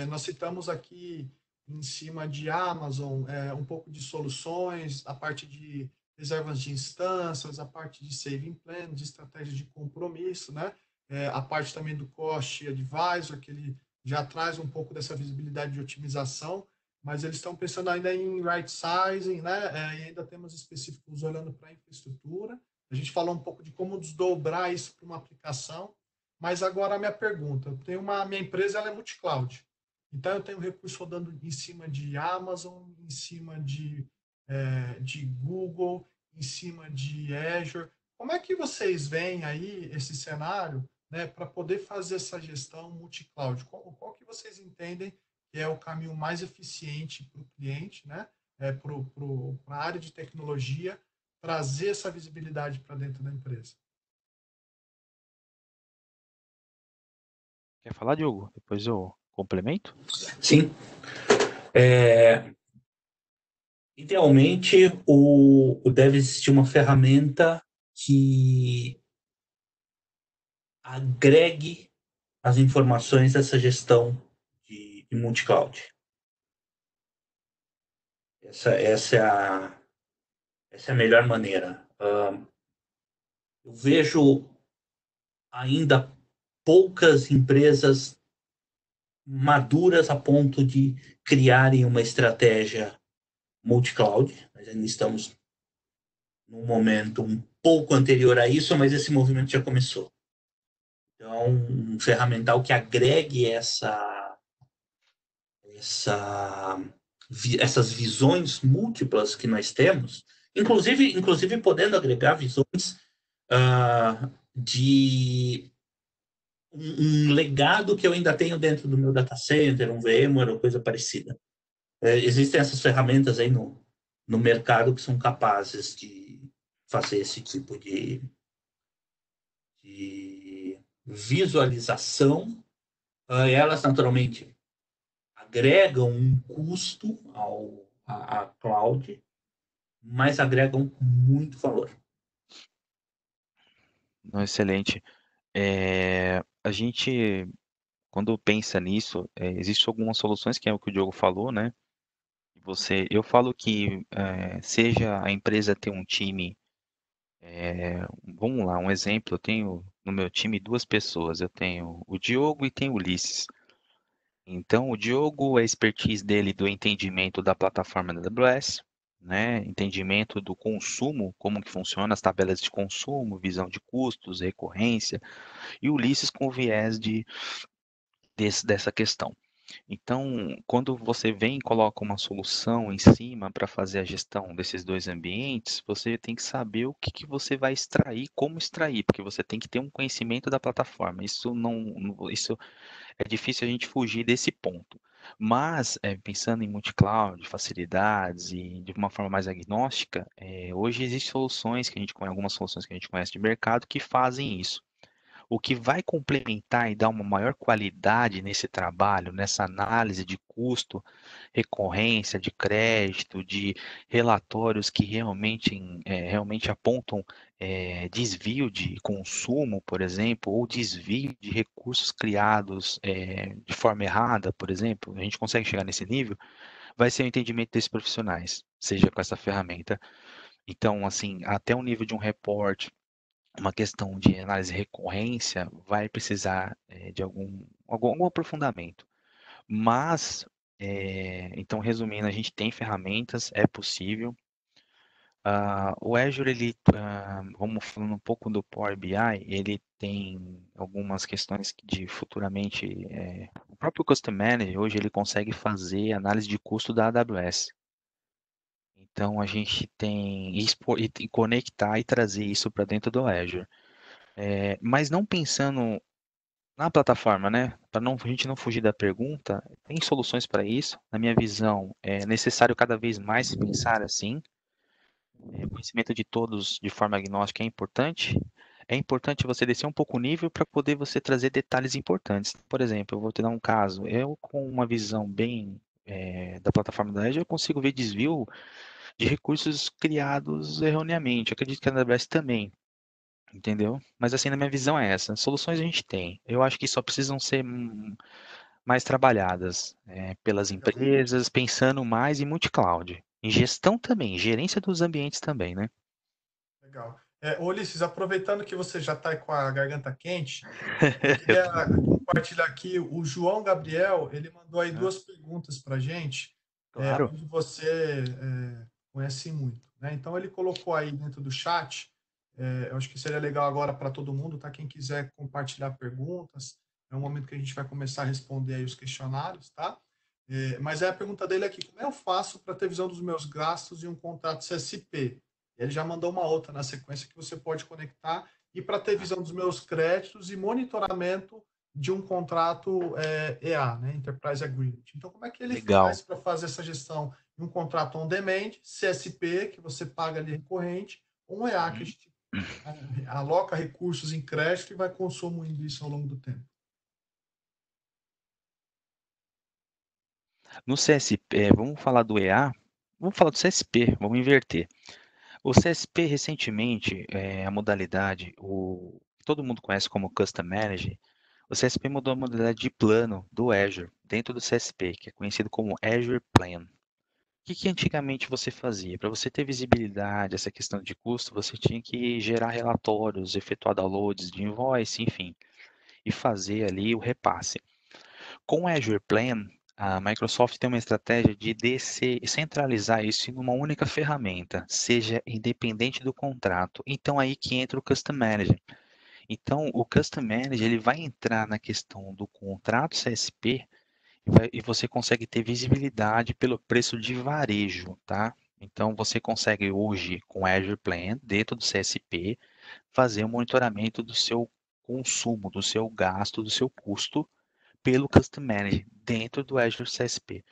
Speaker 2: Nós citamos aqui em cima de Amazon, um pouco de soluções, a parte de reservas de instâncias, a parte de saving plan, de estratégia de compromisso, né? A parte também do cost advisor, que ele já traz um pouco dessa visibilidade de otimização, mas eles estão pensando ainda em right sizing, né? E ainda temos específicos olhando para a infraestrutura. A gente falou um pouco de como desdobrar isso para uma aplicação, mas agora a minha pergunta, minha empresa ela é multi-cloud, então eu tenho recurso rodando em cima de Amazon, em cima de Google, em cima de Azure. Como é que vocês veem aí esse cenário, né, para poder fazer essa gestão multi-cloud? Qual que vocês entendem que é o caminho mais eficiente para o cliente, né, para a área de tecnologia, trazer essa visibilidade para dentro da empresa?
Speaker 3: Quer falar, Diogo? Depois eu complemento.
Speaker 4: Sim. Idealmente, deve existir uma ferramenta que agregue as informações dessa gestão de multi-cloud. Essa é a melhor maneira. Eu vejo ainda poucas empresas maduras a ponto de criarem uma estratégia multi-cloud. Nós ainda estamos num momento um pouco anterior a isso, mas esse movimento já começou. Então, um ferramental que agregue essas visões múltiplas que nós temos, inclusive podendo agregar visões de um legado que eu ainda tenho dentro do meu data center, um VMware ou coisa parecida. Existem essas ferramentas aí no mercado que são capazes de fazer esse tipo de visualização. Elas, naturalmente, agregam um custo à cloud, mas agregam muito valor.
Speaker 3: Não, excelente. A gente, quando pensa nisso, existem algumas soluções, que é o que o Diogo falou, né? Eu falo que seja a empresa ter um time, vamos lá, um exemplo, eu tenho no meu time duas pessoas, eu tenho o Diogo e tenho o Ulisses. Então, o Diogo, a expertise dele do entendimento da plataforma da AWS, né, entendimento do consumo, como que funciona as tabelas de consumo, visão de custos, recorrência, e o Ulisses com viés dessa questão. Então, quando você vem e coloca uma solução em cima para fazer a gestão desses dois ambientes, você tem que saber o que você vai extrair, como extrair, porque você tem que ter um conhecimento da plataforma. Isso é difícil a gente fugir desse ponto. Mas, pensando em multi-cloud, facilidades e de uma forma mais agnóstica, hoje existem soluções que a gente conhece, algumas soluções que a gente conhece de mercado que fazem isso. O que vai complementar e dar uma maior qualidade nesse trabalho, nessa análise de custo, recorrência de crédito, de relatórios que realmente apontam desvio de consumo, por exemplo, ou desvio de recursos criados de forma errada, por exemplo, a gente consegue chegar nesse nível, vai ser o entendimento desses profissionais, seja com essa ferramenta. Então, assim, até o nível de um reporte, uma questão de análise de recorrência vai precisar de algum aprofundamento. Mas, então, resumindo, a gente tem ferramentas, é possível. O Azure, vamos falando um pouco do Power BI, ele tem algumas questões de futuramente, o próprio Custom Manager, hoje ele consegue fazer análise de custo da AWS. Então, a gente tem e conectar e trazer isso para dentro do Azure. Mas não pensando na plataforma, né? Para a gente não fugir da pergunta, tem soluções para isso. Na minha visão, é necessário cada vez mais se pensar assim. O conhecimento de todos de forma agnóstica é importante. É importante você descer um pouco o nível para poder você trazer detalhes importantes. Por exemplo, eu vou te dar um caso. Eu, com uma visão bem da plataforma da Azure, eu consigo ver desvio de recursos criados erroneamente. Eu acredito que a AWS também. Entendeu? Mas assim, na minha visão é essa. Soluções a gente tem. Eu acho que só precisam ser mais trabalhadas pelas empresas, pensando mais em multi-cloud. Em gestão também, gerência dos ambientes também, né?
Speaker 2: Legal. Ulisses, aproveitando que você já está com a garganta quente, eu queria compartilhar aqui. O João Gabriel, ele mandou aí duas perguntas para a gente,
Speaker 3: Claro.
Speaker 2: onde você conhece muito, né? Então, ele colocou aí dentro do chat. Eu acho que seria legal agora para todo mundo, tá? Quem quiser compartilhar perguntas, é um momento que a gente vai começar a responder aí os questionários, tá? Mas a pergunta dele aqui: como eu faço para ter visão dos meus gastos em um contrato CSP? Ele já mandou uma outra na sequência que você pode conectar, e para ter visão dos meus créditos e monitoramento de um contrato EA, né? Enterprise Agreement. Então, como é que ele
Speaker 3: Legal.
Speaker 2: faz para fazer essa gestão em um contrato on demand, CSP, que você paga ali recorrente, ou um EA, que a gente aloca recursos em crédito e vai consumindo isso ao longo do tempo?
Speaker 3: No CSP, vamos falar do EA, vamos falar do CSP, vamos inverter. O CSP, recentemente, a modalidade, todo mundo conhece como Custom Manager, o CSP mudou a modalidade de plano do Azure, dentro do CSP, que é conhecido como Azure Plan. O que antigamente você fazia? Para você ter visibilidade, essa questão de custo, você tinha que gerar relatórios, efetuar downloads de invoice, enfim, e fazer ali o repasse. Com o Azure Plan, a Microsoft tem uma estratégia de centralizar isso em uma única ferramenta, seja independente do contrato. Então aí que entra o Custom Manager. Então o Custom Manager ele vai entrar na questão do contrato CSP e você consegue ter visibilidade pelo preço de varejo, tá? Então você consegue hoje com Azure Plan dentro do CSP fazer o monitoramento do seu consumo, do seu gasto, do seu custo pelo Custom Manager dentro do Azure CSP,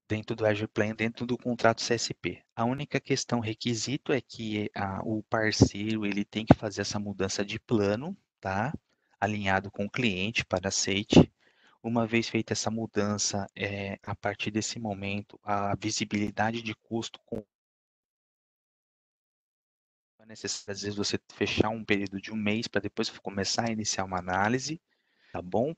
Speaker 3: dentro do Azure Plan, dentro do contrato CSP. A única questão requisito é que o parceiro ele tem que fazer essa mudança de plano, tá? Alinhado com o cliente para aceite. Uma vez feita essa mudança, a partir desse momento, a visibilidade de custo com a necessidade, às vezes, você fechar um período de um mês para depois começar a iniciar uma análise, tá bom?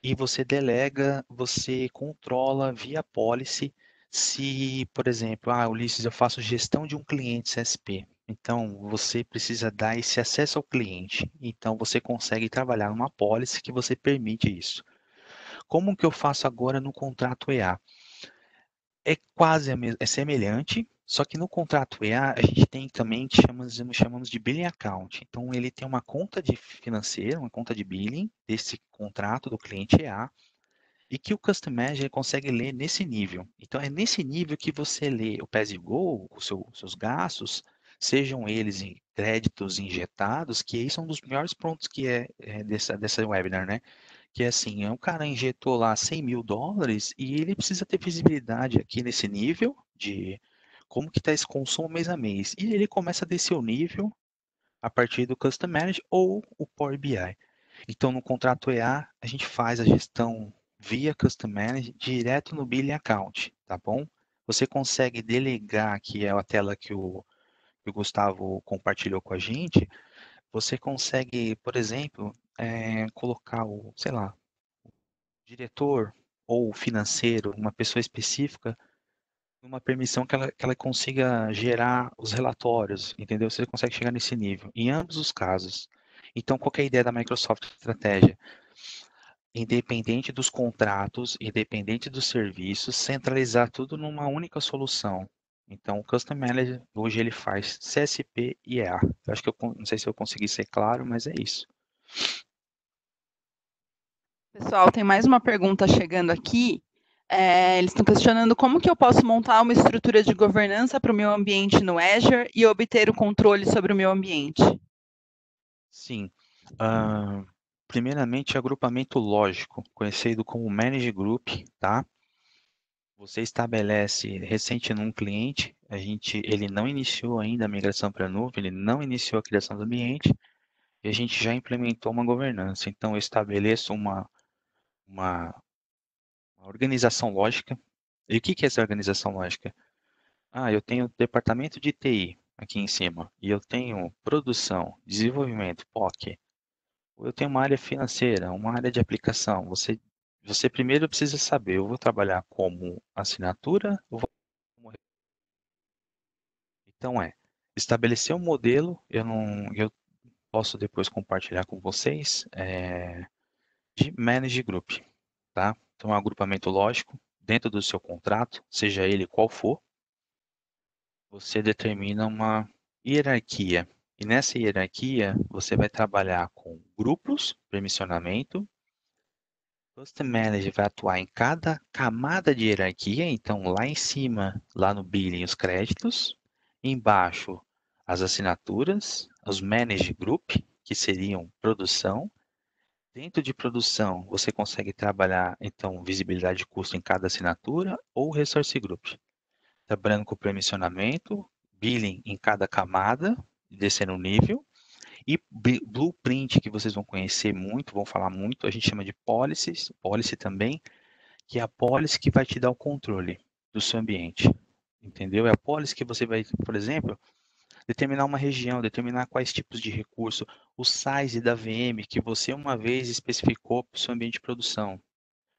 Speaker 3: E você delega, você controla via policy se, por exemplo, Ulisses, eu faço gestão de um cliente CSP. Então, você precisa dar esse acesso ao cliente. Então, você consegue trabalhar numa policy que você permite isso. Como que eu faço agora no contrato EA? É quase é semelhante, só que no contrato EA a gente tem também que chamamos de billing account. Então ele tem uma conta de financeira, uma conta de billing desse contrato do cliente EA e que o Custom Manager consegue ler nesse nível. Então é nesse nível que você lê o Pay as you Go, os seus gastos, sejam eles em créditos injetados, que aí são um dos melhores pontos que dessa webinar, né? Que é assim, o cara injetou lá $100.000 e ele precisa ter visibilidade aqui nesse nível de como que está esse consumo mês a mês. E ele começa a descer o nível a partir do Custom Manage ou o Power BI. Então, no contrato EA, a gente faz a gestão via Custom Manage direto no Billing Account, tá bom? Você consegue delegar, que é a tela que o Gustavo compartilhou com a gente, você consegue, por exemplo, colocar sei lá, diretor ou financeiro, uma pessoa específica, numa permissão que ela consiga gerar os relatórios, entendeu? Você consegue chegar nesse nível, em ambos os casos. Então, qual que é a ideia da Microsoft Estratégia? Independente dos contratos, independente dos serviços, centralizar tudo numa única solução. Então, o Custom Manager, hoje ele faz CSP e EA. Eu acho que não sei se eu consegui ser claro, mas é isso.
Speaker 1: Pessoal, tem mais uma pergunta chegando aqui. Eles estão questionando como que eu posso montar uma estrutura de governança para o meu ambiente no Azure e obter o controle sobre o meu ambiente.
Speaker 3: Sim. Primeiramente, agrupamento lógico, conhecido como Manage Group, tá? Você estabelece recente num cliente, ele não iniciou ainda a migração para a nuvem, ele não iniciou a criação do ambiente, e a gente já implementou uma governança. Então, eu estabeleço uma organização lógica. E o que é essa organização lógica? Eu tenho departamento de TI aqui em cima, e eu tenho produção, desenvolvimento, POC. Eu tenho uma área financeira, uma área de aplicação. Você primeiro precisa saber, eu vou trabalhar como assinatura, então estabelecer um modelo, eu posso depois compartilhar com vocês, de Manage Group, tá? Então, é um agrupamento lógico, dentro do seu contrato, seja ele qual for, você determina uma hierarquia. E nessa hierarquia, você vai trabalhar com grupos, permissionamento. O Custom Manager vai atuar em cada camada de hierarquia, então lá em cima, lá no billing, os créditos, embaixo as assinaturas, os Manage Group, que seriam produção. Dentro de produção, você consegue trabalhar, então, visibilidade de custo em cada assinatura ou Resource Group. Trabalhando com permissionamento, billing em cada camada, descendo o nível, e blueprint, que vocês vão conhecer muito, vão falar muito, a gente chama de policies, policy também, que é a policy que vai te dar o controle do seu ambiente, entendeu? É a policy que você vai, por exemplo, determinar uma região, determinar quais tipos de recurso, o size da VM que você uma vez especificou para o seu ambiente de produção.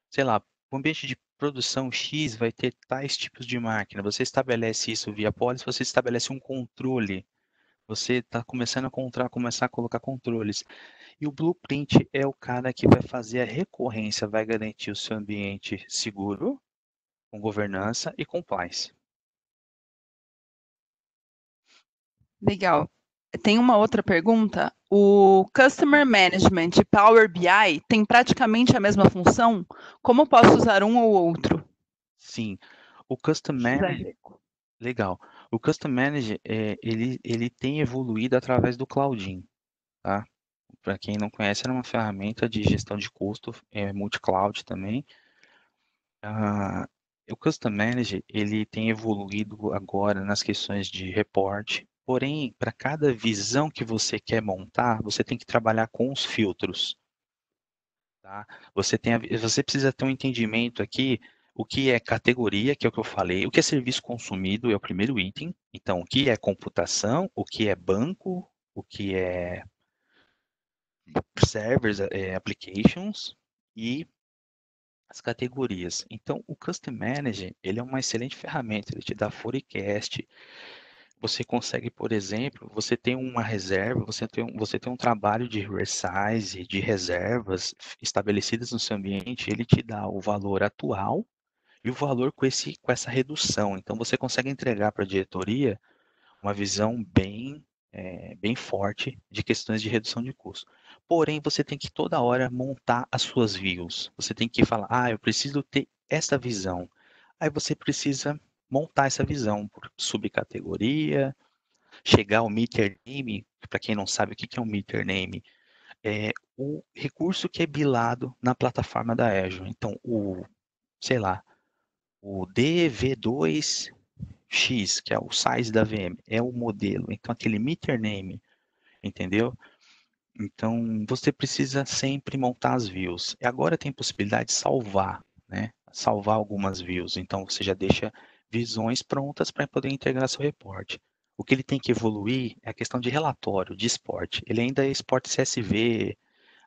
Speaker 3: Sei lá, o ambiente de produção X vai ter tais tipos de máquina. Você estabelece isso via policy, você estabelece um controle. Você está começando a começar a colocar controles. E o blueprint é o cara que vai fazer a recorrência, vai garantir o seu ambiente seguro, com governança e compliance.
Speaker 1: Legal. Tem uma outra pergunta. O Customer Management e Power BI tem praticamente a mesma função? Como posso usar um ou outro?
Speaker 3: Sim, o Custom Manager, legal. O Custom Manager, ele tem evoluído através do Cloudin, tá? Para quem não conhece, era uma ferramenta de gestão de custo, multi-cloud também. O Custom Manager, ele tem evoluído agora nas questões de report, porém, para cada visão que você quer montar, você tem que trabalhar com os filtros. Tá? Você precisa ter um entendimento aqui, o que é categoria, que é o que eu falei, o que é serviço consumido é o primeiro item. Então, o que é computação, o que é banco, o que é servers, applications e as categorias. Então, o Custom Manager, ele é uma excelente ferramenta, ele te dá forecast. Você consegue, por exemplo, você tem uma reserva, você tem um trabalho de resize, de reservas estabelecidas no seu ambiente, ele te dá o valor atual e o valor com essa redução. Então, você consegue entregar para a diretoria uma visão bem forte de questões de redução de custo. Porém, você tem que toda hora montar as suas views. Você tem que falar, eu preciso ter essa visão. Aí você precisa montar essa visão por subcategoria, chegar ao meter name. Para quem não sabe o que é um meter name, é o recurso que é bilado na plataforma da Azure. Então, sei lá, o DV2X, que é o size da VM, é o modelo. Então, aquele meter name, entendeu? Então, você precisa sempre montar as views. E agora tem possibilidade de salvar, né? Salvar algumas views. Então, você já deixa visões prontas para poder integrar seu reporte. O que ele tem que evoluir é a questão de relatório, de export. Ele ainda é export CSV,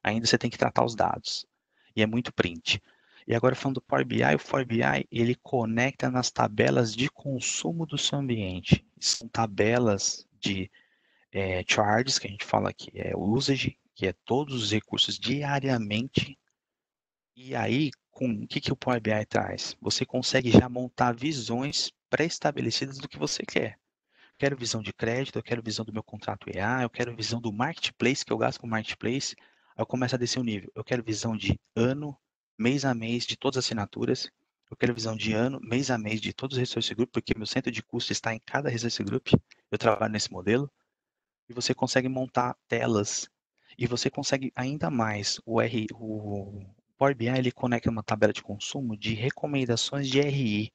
Speaker 3: ainda você tem que tratar os dados. E é muito print. E agora falando do Power BI, o Power BI, ele conecta nas tabelas de consumo do seu ambiente. São tabelas de charges, que a gente fala que é o usage, que é todos os recursos diariamente. E aí, o que o Power BI traz? Você consegue já montar visões pré-estabelecidas do que você quer. Quero visão de crédito, eu quero visão do meu contrato EA, eu quero visão do marketplace, que eu gasto com marketplace. Aí eu começo a descer o nível. Eu quero visão de ano, mês a mês, de todas as assinaturas. Eu quero visão de ano, mês a mês, de todos os resource group, porque meu centro de custo está em cada resource group. Eu trabalho nesse modelo. E você consegue montar telas. E você consegue ainda mais. O Power BI, ele conecta uma tabela de consumo de recomendações de RI,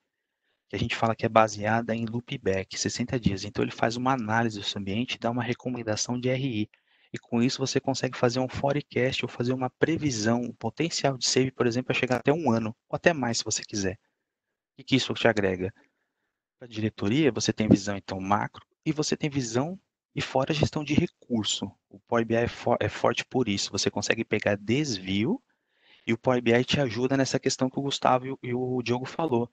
Speaker 3: que a gente fala que é baseada em loopback, 60 dias. Então, ele faz uma análise do seu ambiente e dá uma recomendação de RI. E com isso, você consegue fazer um forecast ou fazer uma previsão, um potencial de save, por exemplo, para chegar até um ano, ou até mais, se você quiser. O que isso te agrega? Para a diretoria, você tem visão, então, macro, e você tem visão e fora a gestão de recurso. O Power BI é forte por isso. Você consegue pegar desvio e o Power BI te ajuda nessa questão que o Gustavo e o Diogo falou,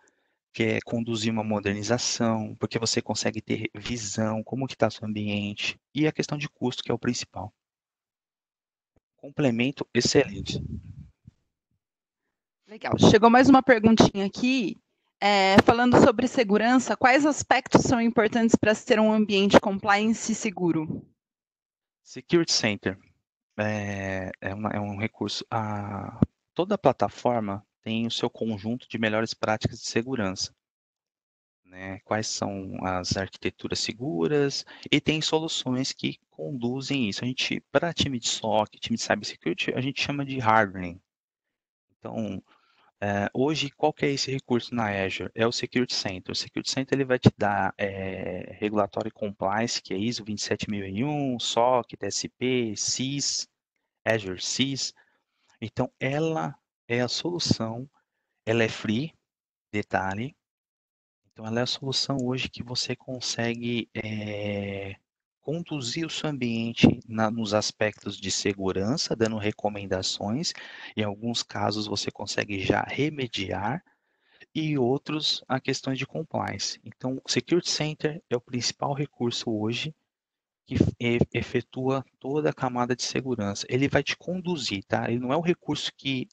Speaker 3: que é conduzir uma modernização, porque você consegue ter visão, como que está seu ambiente, e a questão de custo, que é o principal. Complemento excelente.
Speaker 1: Legal. Chegou mais uma perguntinha aqui, falando sobre segurança. Quais aspectos são importantes para se ter um ambiente compliance seguro?
Speaker 3: Security Center é um recurso. Toda plataforma tem o seu conjunto de melhores práticas de segurança. Né? Quais são as arquiteturas seguras, e tem soluções que conduzem isso. Para time de SOC, time de cybersecurity, a gente chama de hardening. Então, hoje, qual que é esse recurso na Azure? É o Security Center. O Security Center ele vai te dar Regulatory Compliance, que é ISO 27001, SOC, TSP, CIS, Azure CIS. Então, ela é a solução, ela é free, detalhe. Então, ela é a solução hoje que você consegue conduzir o seu ambiente nos aspectos de segurança, dando recomendações. Em alguns casos, você consegue já remediar, e outros a questões de compliance. Então, o Security Center é o principal recurso hoje que efetua toda a camada de segurança. Ele vai te conduzir, tá? Ele não é um recurso que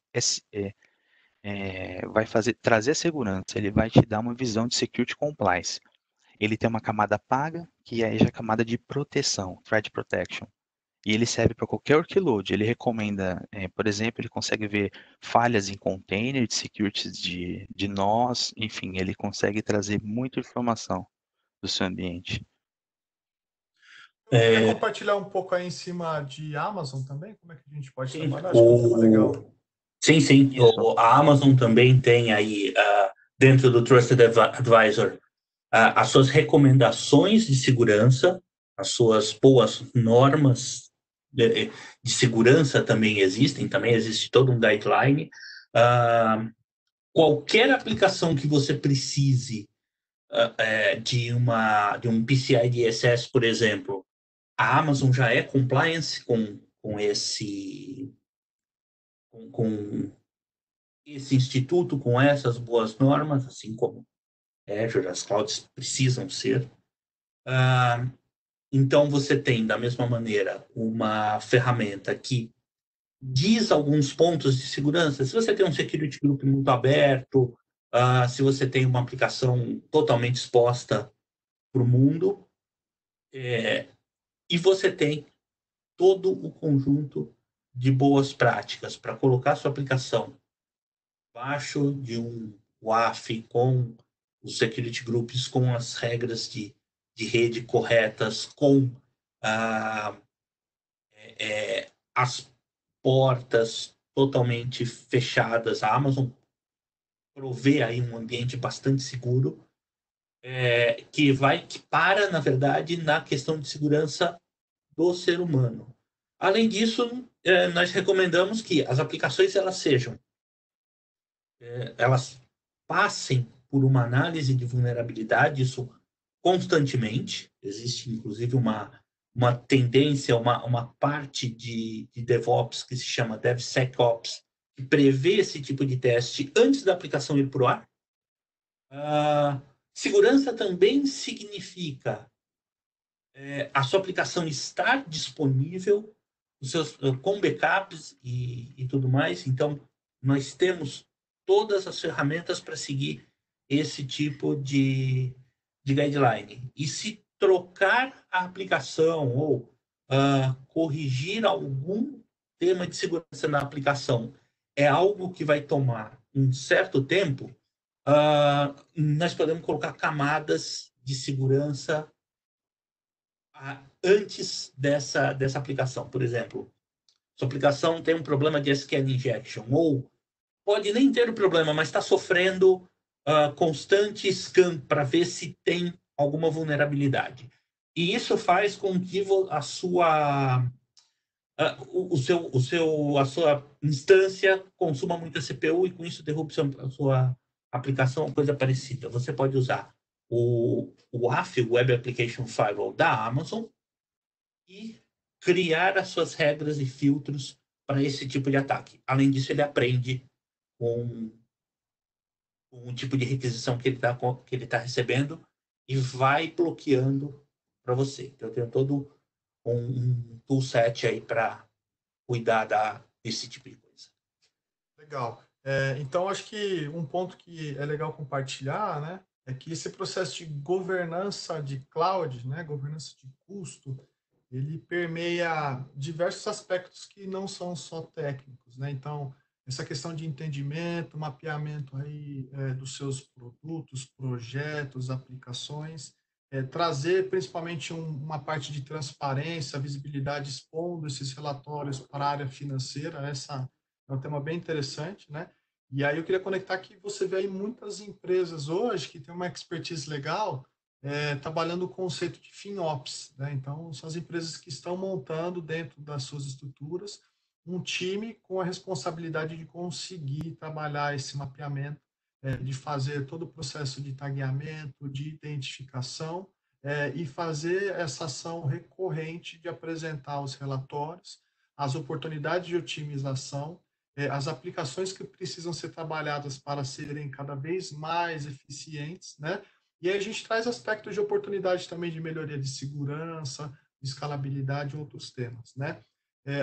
Speaker 3: vai trazer segurança, ele vai te dar uma visão de security compliance. Ele tem uma camada paga, que é a camada de proteção, threat protection. E ele serve para qualquer workload. Ele recomenda, por exemplo, ele consegue ver falhas em container, de security de nós, enfim, ele consegue trazer muita informação do seu ambiente.
Speaker 2: Eu queria compartilhar um pouco aí em cima de Amazon também, como é que a gente pode trabalhar? Acho que é um tema legal.
Speaker 4: Sim. A Amazon também tem aí, dentro do Trusted Advisor, as suas recomendações de segurança, as suas boas normas de segurança também existem, também existe todo um guideline. Qualquer aplicação que você precise de um PCI DSS, por exemplo, a Amazon já é compliance com esse instituto, com essas boas normas, assim como Azure, as clouds precisam ser. Então, você tem, da mesma maneira, uma ferramenta que diz alguns pontos de segurança. Se você tem um security group muito aberto, se você tem uma aplicação totalmente exposta para o mundo, e você tem todo o conjunto de boas práticas para colocar sua aplicação abaixo de um WAF com os security groups, com as regras de rede corretas, com as portas totalmente fechadas. A Amazon provê aí um ambiente bastante seguro, que para, na verdade, na questão de segurança do ser humano. Além disso, nós recomendamos que as aplicações elas passem por uma análise de vulnerabilidade, isso constantemente. Existe, inclusive, uma tendência, uma parte de DevOps que se chama DevSecOps, que prevê esse tipo de teste antes da aplicação ir para o ar. Segurança também significa a sua aplicação estar disponível com backups e tudo mais. Então, nós temos todas as ferramentas para seguir esse tipo de guideline. E se trocar a aplicação ou corrigir algum tema de segurança na aplicação é algo que vai tomar um certo tempo, nós podemos colocar camadas de segurança antes dessa aplicação. Por exemplo, sua aplicação tem um problema de SQL injection, ou pode nem ter o problema, mas está sofrendo constante scan para ver se tem alguma vulnerabilidade. E isso faz com que a sua instância consuma muita CPU e com isso derrube a sua aplicação, coisa parecida. Você pode usar o WAF, o Web Application Firewall da Amazon, e criar as suas regras e filtros para esse tipo de ataque. Além disso, ele aprende com o tipo de requisição que ele tá recebendo e vai bloqueando para você. Então, eu tenho todo um toolset aí para cuidar desse tipo de coisa.
Speaker 2: Legal. Então, acho que um ponto que é legal compartilhar, né, é que esse processo de governança de cloud, né, governança de custo, ele permeia diversos aspectos que não são só técnicos, né? Então, essa questão de entendimento, mapeamento aí dos seus produtos, projetos, aplicações, trazer principalmente uma parte de transparência, visibilidade, expondo esses relatórios para a área financeira. Essa é um tema bem interessante, né? E aí eu queria conectar que você vê aí muitas empresas hoje que têm uma expertise legal trabalhando o conceito de FinOps, né? Então, são as empresas que estão montando dentro das suas estruturas um time com a responsabilidade de conseguir trabalhar esse mapeamento, de fazer todo o processo de tagueamento, de identificação, e fazer essa ação recorrente de apresentar os relatórios, as oportunidades de otimização, as aplicações que precisam ser trabalhadas para serem cada vez mais eficientes, né? E aí a gente traz aspectos de oportunidade também de melhoria de segurança, de escalabilidade e outros temas, né?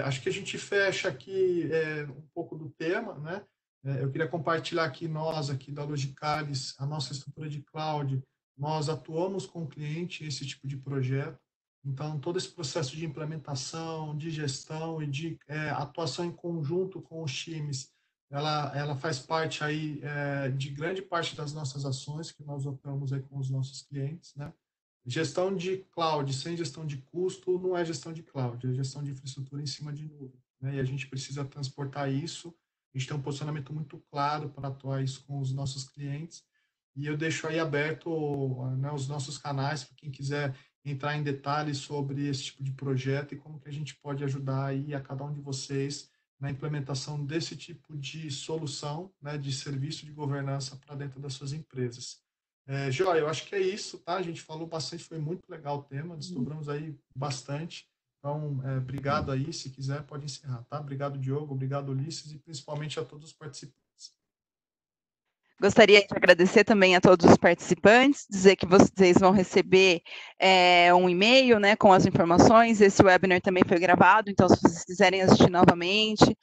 Speaker 2: Acho que a gente fecha aqui um pouco do tema, né? Eu queria compartilhar aqui nós, aqui da Logicalis, a nossa estrutura de cloud, nós atuamos com o cliente esse tipo de projeto. Então, todo esse processo de implementação, de gestão e de atuação em conjunto com os times, ela faz parte aí de grande parte das nossas ações que nós operamos aí com os nossos clientes, né? Gestão de cloud sem gestão de custo não é gestão de cloud, é gestão de infraestrutura em cima de nuvem, né? E a gente precisa transportar isso, a gente tem um posicionamento muito claro para atuar isso com os nossos clientes, e eu deixo aí aberto, né, os nossos canais para quem quiser entrar em detalhes sobre esse tipo de projeto e como que a gente pode ajudar aí a cada um de vocês na implementação desse tipo de solução, né, de serviço de governança para dentro das suas empresas. Joia, eu acho que é isso, tá? A gente falou bastante, foi muito legal o tema, desdobramos aí bastante. Então, obrigado aí, se quiser pode encerrar, tá? Obrigado, Diogo, obrigado, Ulisses, e principalmente a todos os participantes.
Speaker 1: Gostaria de agradecer também a todos os participantes, dizer que vocês vão receber um e-mail, né, com as informações. Esse webinar também foi gravado, então se vocês quiserem assistir novamente,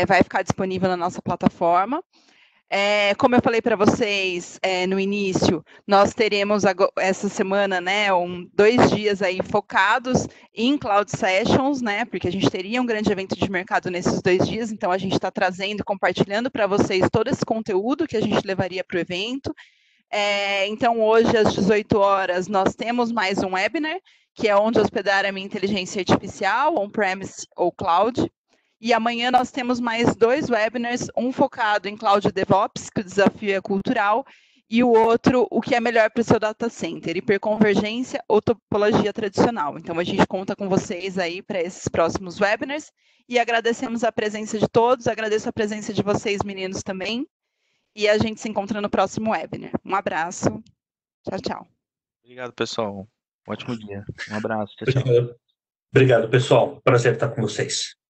Speaker 1: vai ficar disponível na nossa plataforma. Como eu falei para vocês no início, nós teremos essa semana, né, 2 dias aí focados em Cloud Sessions, né, porque a gente teria um grande evento de mercado nesses 2 dias, então a gente está trazendo, compartilhando para vocês todo esse conteúdo que a gente levaria para o evento. Então, hoje, às 18 horas, nós temos mais um webinar, que é onde hospedar a minha inteligência artificial, on-premise ou cloud. E amanhã nós temos mais 2 webinars, um focado em Cloud DevOps, que o desafio é cultural, e o outro, o que é melhor para o seu data center, hiperconvergência ou topologia tradicional. Então, a gente conta com vocês aí para esses próximos webinars, e agradecemos a presença de todos, agradeço a presença de vocês, meninos, também, e a gente se encontra no próximo webinar. Um abraço, tchau, tchau.
Speaker 3: Obrigado, pessoal. Ótimo dia. Um abraço, tchau, tchau.
Speaker 4: Obrigado, pessoal. Prazer estar com vocês.